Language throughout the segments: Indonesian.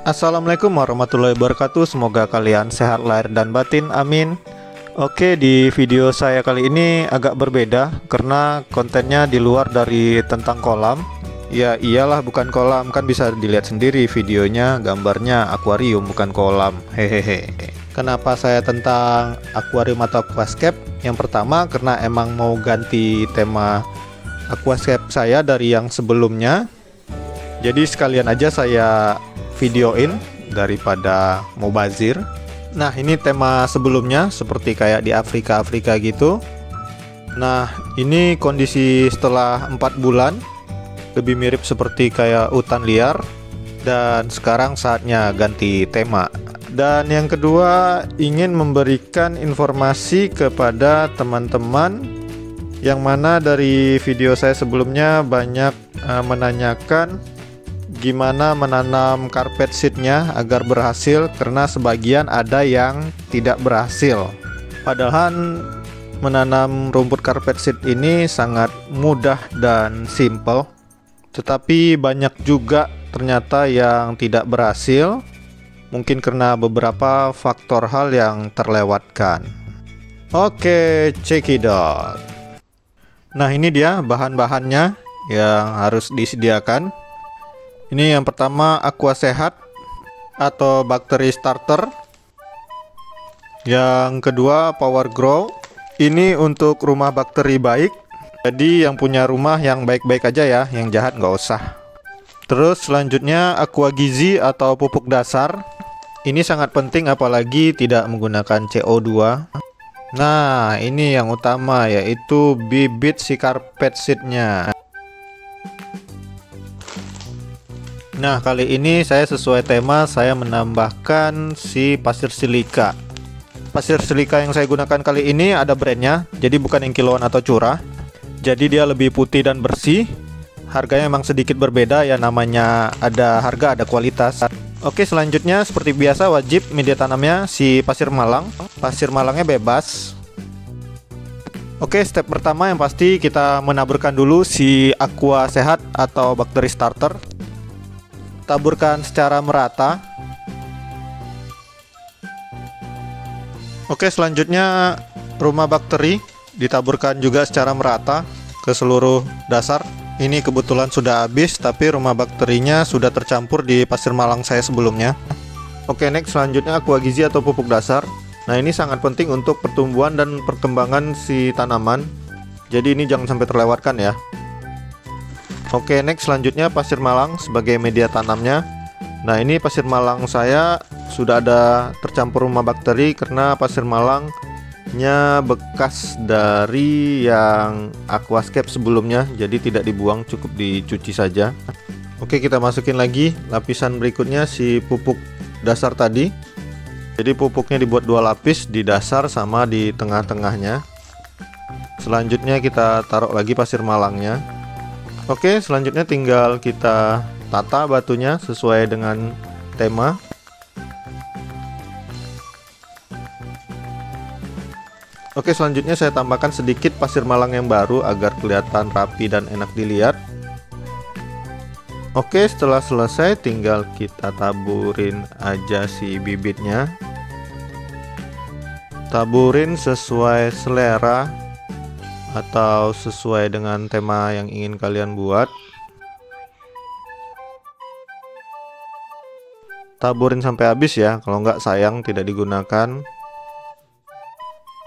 Assalamualaikum warahmatullahi wabarakatuh. Semoga kalian sehat lahir dan batin, amin. Oke, di video saya kali ini agak berbeda karena kontennya di luar dari tentang kolam. Ya iyalah, bukan kolam, kan bisa dilihat sendiri videonya, gambarnya akuarium bukan kolam. Hehehe. Kenapa saya tentang akuarium atau aquascape? Yang pertama karena emang mau ganti tema aquascape saya dari yang sebelumnya. Jadi sekalian aja saya videoin daripada mubazir. Nah, ini tema sebelumnya seperti kayak di Afrika gitu. Nah, ini kondisi setelah 4 bulan, lebih mirip seperti kayak hutan liar. Dan sekarang saatnya ganti tema. Dan yang kedua, ingin memberikan informasi kepada teman-teman yang mana dari video saya sebelumnya banyak menanyakan gimana menanam carpet seednya agar berhasil, karena sebagian ada yang tidak berhasil. Padahal menanam rumput carpet seed ini sangat mudah dan simple, tetapi banyak juga ternyata yang tidak berhasil, mungkin karena beberapa faktor hal yang terlewatkan. Oke, check it out. Nah, ini dia bahan-bahannya yang harus disediakan. Ini yang pertama aqua sehat atau bakteri starter. Yang kedua power grow. Ini untuk rumah bakteri baik. Jadi yang punya rumah yang baik-baik aja ya, yang jahat nggak usah. Terus selanjutnya aqua gizi atau pupuk dasar. Ini sangat penting apalagi tidak menggunakan CO2. Nah, ini yang utama yaitu bibit si carpet seednya. Nah, kali ini saya sesuai tema, saya menambahkan si pasir silika. Pasir silika yang saya gunakan kali ini ada brandnya, jadi bukan yang kiloan atau curah. Jadi dia lebih putih dan bersih. Harganya memang sedikit berbeda ya, namanya ada harga ada kualitas. Oke, selanjutnya seperti biasa wajib media tanamnya si pasir malang. Pasir malangnya bebas. Oke, step pertama yang pasti kita menaburkan dulu si aqua sehat atau bakteri starter. Taburkan secara merata. Oke, selanjutnya rumah bakteri ditaburkan juga secara merata ke seluruh dasar. Ini kebetulan sudah habis, tapi rumah bakterinya sudah tercampur di pasir malang saya sebelumnya. Oke, next selanjutnya aqua gizi atau pupuk dasar. Nah, ini sangat penting untuk pertumbuhan dan perkembangan si tanaman. Jadi ini jangan sampai terlewatkan ya. Oke, next selanjutnya pasir malang sebagai media tanamnya. Nah, ini pasir malang saya sudah ada tercampur rumah bakteri karena pasir malangnya bekas dari yang aquascape sebelumnya, jadi tidak dibuang, cukup dicuci saja. Oke, kita masukin lagi lapisan berikutnya si pupuk dasar tadi. Jadi pupuknya dibuat 2 lapis di dasar sama di tengah-tengahnya. Selanjutnya kita taruh lagi pasir malangnya. Oke, selanjutnya tinggal kita tata batunya sesuai dengan tema. Oke, selanjutnya saya tambahkan sedikit pasir malang yang baru agar kelihatan rapi dan enak dilihat. Oke, setelah selesai tinggal kita taburin aja si bibitnya. Taburin sesuai selera atau sesuai dengan tema yang ingin kalian buat. Taburin sampai habis ya, kalau nggak sayang tidak digunakan.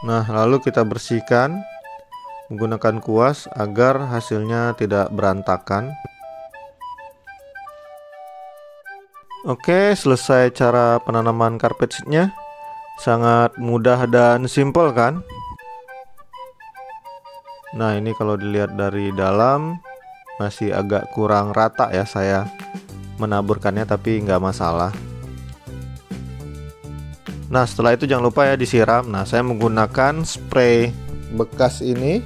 Nah, lalu kita bersihkan menggunakan kuas agar hasilnya tidak berantakan. Oke, selesai cara penanaman carpet seednya. Sangat mudah dan simple kan? Nah, ini kalau dilihat dari dalam masih agak kurang rata ya saya menaburkannya, tapi nggak masalah. Nah, setelah itu jangan lupa ya disiram. Nah, saya menggunakan spray bekas ini.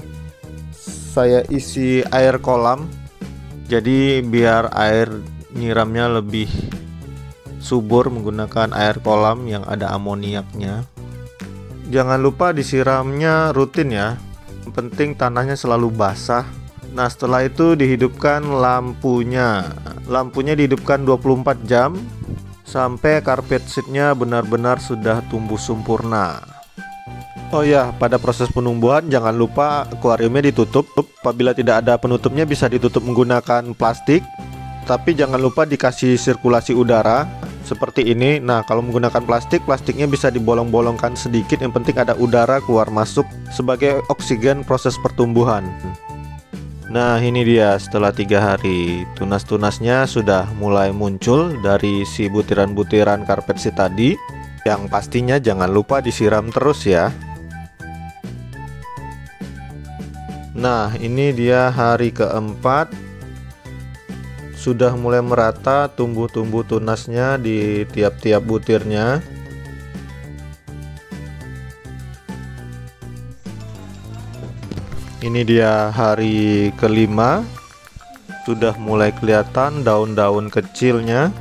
Saya isi air kolam. Jadi biar air nyiramnya lebih subur menggunakan air kolam yang ada amoniaknya. Jangan lupa disiramnya rutin ya. Yang penting tanahnya selalu basah. Nah, setelah itu dihidupkan lampunya. Lampunya dihidupkan 24 jam sampai carpet seednya benar-benar sudah tumbuh sempurna. Oh ya, pada proses penumbuhan jangan lupa akuariumnya ditutup. Apabila tidak ada penutupnya bisa ditutup menggunakan plastik, tapi jangan lupa dikasih sirkulasi udara seperti ini. Nah, kalau menggunakan plastik, plastiknya bisa dibolong-bolongkan sedikit, yang penting ada udara keluar masuk sebagai oksigen proses pertumbuhan. Nah, ini dia setelah 3 hari tunas-tunasnya sudah mulai muncul dari si butiran-butiran carpet seed tadi. Yang pastinya jangan lupa disiram terus ya. Nah, ini dia hari keempat. Sudah mulai merata tumbuh-tumbuh tunasnya di tiap-tiap butirnya. Ini dia hari kelima. Sudah mulai kelihatan daun-daun kecilnya.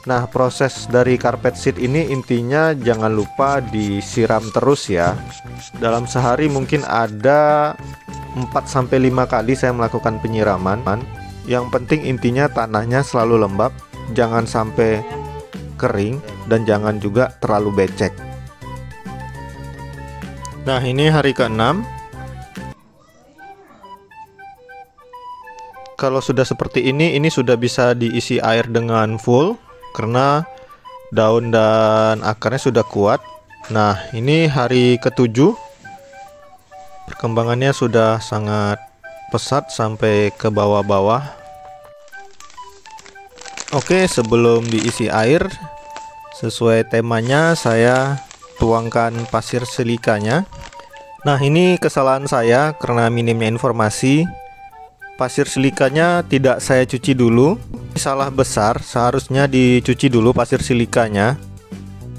Nah, proses dari carpet seed ini intinya jangan lupa disiram terus ya. Dalam sehari mungkin ada 4-5 kali saya melakukan penyiraman. Yang penting intinya tanahnya selalu lembab, jangan sampai kering dan jangan juga terlalu becek. Nah, ini hari ke-6. Kalau sudah seperti ini sudah bisa diisi air dengan full karena daun dan akarnya sudah kuat. Nah, ini hari ke-7. Perkembangannya sudah sangat pesat sampai ke bawah-bawah. Oke, sebelum diisi air, sesuai temanya saya tuangkan pasir silikanya. Nah, ini kesalahan saya karena minimnya informasi. Pasir silikanya tidak saya cuci dulu. Salah besar, seharusnya dicuci dulu pasir silikanya.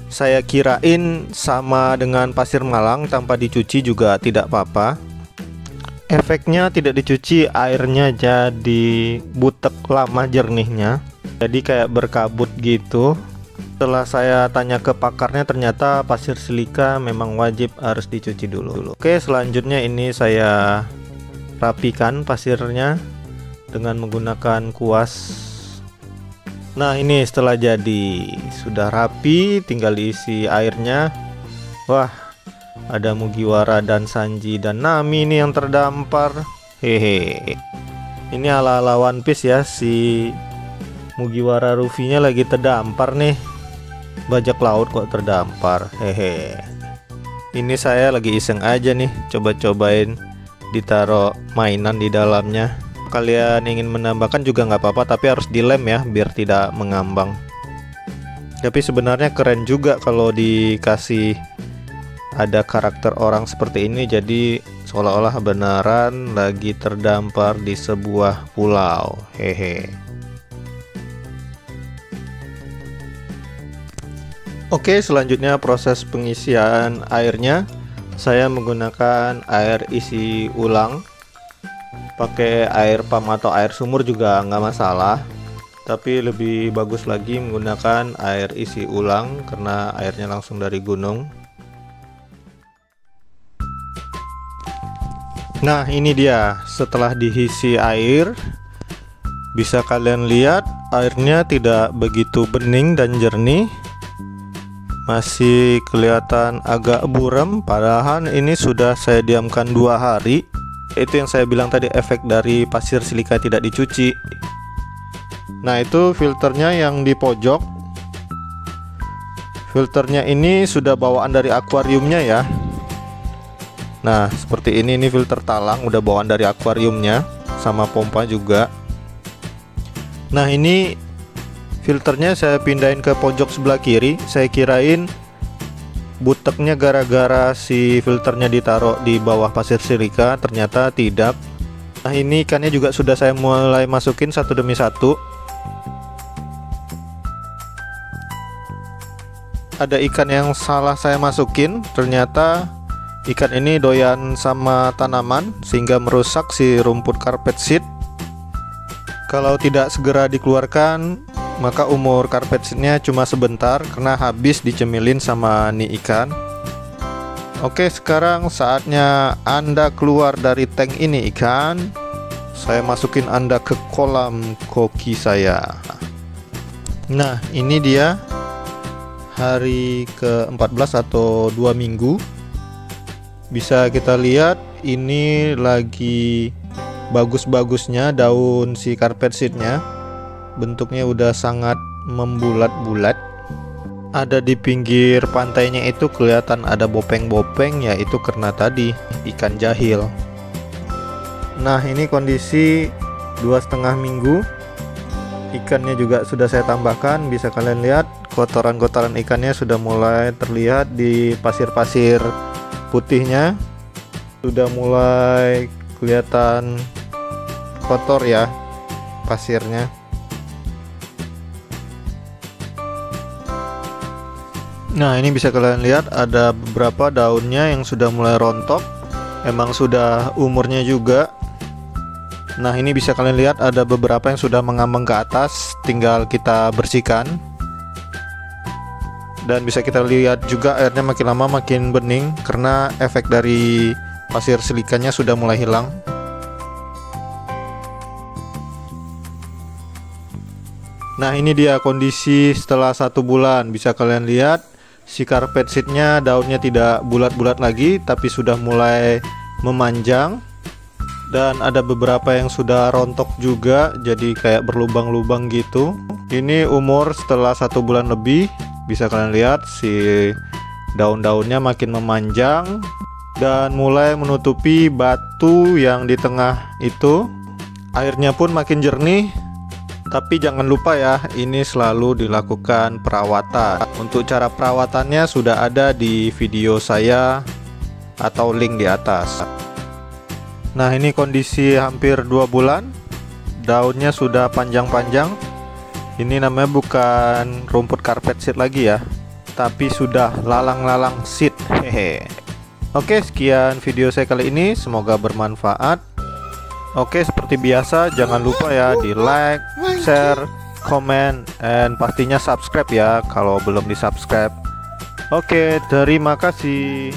Saya kirain sama dengan pasir malang, tanpa dicuci juga tidak apa-apa. Efeknya tidak dicuci, airnya jadi butek lama jernihnya, jadi kayak berkabut gitu. Setelah saya tanya ke pakarnya, ternyata pasir silika memang wajib harus dicuci dulu. Oke, selanjutnya ini saya rapikan pasirnya dengan menggunakan kuas. Nah, ini setelah jadi sudah rapi, tinggal diisi airnya. Wah, ada Mugiwara dan Sanji dan Nami ini yang terdampar. Hehe. Ini ala-ala One Piece ya, si Mugiwara Luffy-nya lagi terdampar nih. Bajak laut kok terdampar. Hehe. Ini saya lagi iseng aja nih, coba-cobain ditaruh mainan di dalamnya. Kalian ingin menambahkan juga nggak apa-apa, tapi harus dilem ya biar tidak mengambang. Tapi sebenarnya keren juga kalau dikasih ada karakter orang seperti ini, jadi seolah-olah beneran lagi terdampar di sebuah pulau. Hehe. Oke, selanjutnya proses pengisian airnya. Saya menggunakan air isi ulang, pakai air pam atau air sumur juga nggak masalah, tapi lebih bagus lagi menggunakan air isi ulang karena airnya langsung dari gunung. Nah, ini dia setelah diisi air, bisa kalian lihat airnya tidak begitu bening dan jernih, masih kelihatan agak buram, padahal ini sudah saya diamkan 2 hari. Itu yang saya bilang tadi, efek dari pasir silika tidak dicuci. Nah, itu filternya yang di pojok. Filternya ini sudah bawaan dari akuariumnya ya. Nah, seperti ini filter talang udah bawaan dari akuariumnya, sama pompa juga. Nah, ini filternya saya pindahin ke pojok sebelah kiri. Saya kirain buteknya gara-gara si filternya ditaruh di bawah pasir silika, ternyata tidak. Nah, ini ikannya juga sudah saya mulai masukin satu demi satu. Ada ikan yang salah saya masukin, ternyata ikan ini doyan sama tanaman sehingga merusak si rumput carpet seed. Kalau tidak segera dikeluarkan, maka umur carpet seednya cuma sebentar karena habis dicemilin sama nih ikan. Oke, sekarang saatnya Anda keluar dari tank ini ikan. Saya masukin Anda ke kolam koki saya. Nah, ini dia hari ke-14 atau 2 minggu. Bisa kita lihat ini lagi bagus-bagusnya daun si carpet seednya. Bentuknya udah sangat membulat-bulat. Ada di pinggir pantainya itu kelihatan ada bopeng-bopeng, yaitu karena tadi ikan jahil. Nah, ini kondisi 2,5 minggu. Ikannya juga sudah saya tambahkan. Bisa kalian lihat kotoran-kotoran ikannya sudah mulai terlihat di pasir-pasir putihnya. Sudah mulai kelihatan kotor ya pasirnya. Nah, ini bisa kalian lihat ada beberapa daunnya yang sudah mulai rontok. Emang sudah umurnya juga. Nah, ini bisa kalian lihat ada beberapa yang sudah mengambang ke atas, tinggal kita bersihkan. Dan bisa kita lihat juga airnya makin lama makin bening karena efek dari pasir silikanya sudah mulai hilang. Nah, ini dia kondisi setelah 1 bulan. Bisa kalian lihat si carpet seednya daunnya tidak bulat-bulat lagi, tapi sudah mulai memanjang. Dan ada beberapa yang sudah rontok juga, jadi kayak berlubang-lubang gitu. Ini umur setelah 1 bulan lebih. Bisa kalian lihat si daun-daunnya makin memanjang dan mulai menutupi batu yang di tengah itu. Airnya pun makin jernih. Tapi jangan lupa ya, ini selalu dilakukan perawatan. Untuk cara perawatannya sudah ada di video saya atau link di atas. Nah, ini kondisi hampir 2 bulan. Daunnya sudah panjang-panjang. Ini namanya bukan rumput carpet seed lagi ya, tapi sudah lalang-lalang seed. Hehe. Oke, sekian video saya kali ini, semoga bermanfaat. Oke, seperti biasa jangan lupa ya di like, share, komen, dan pastinya subscribe ya kalau belum di subscribe. Oke, terima kasih.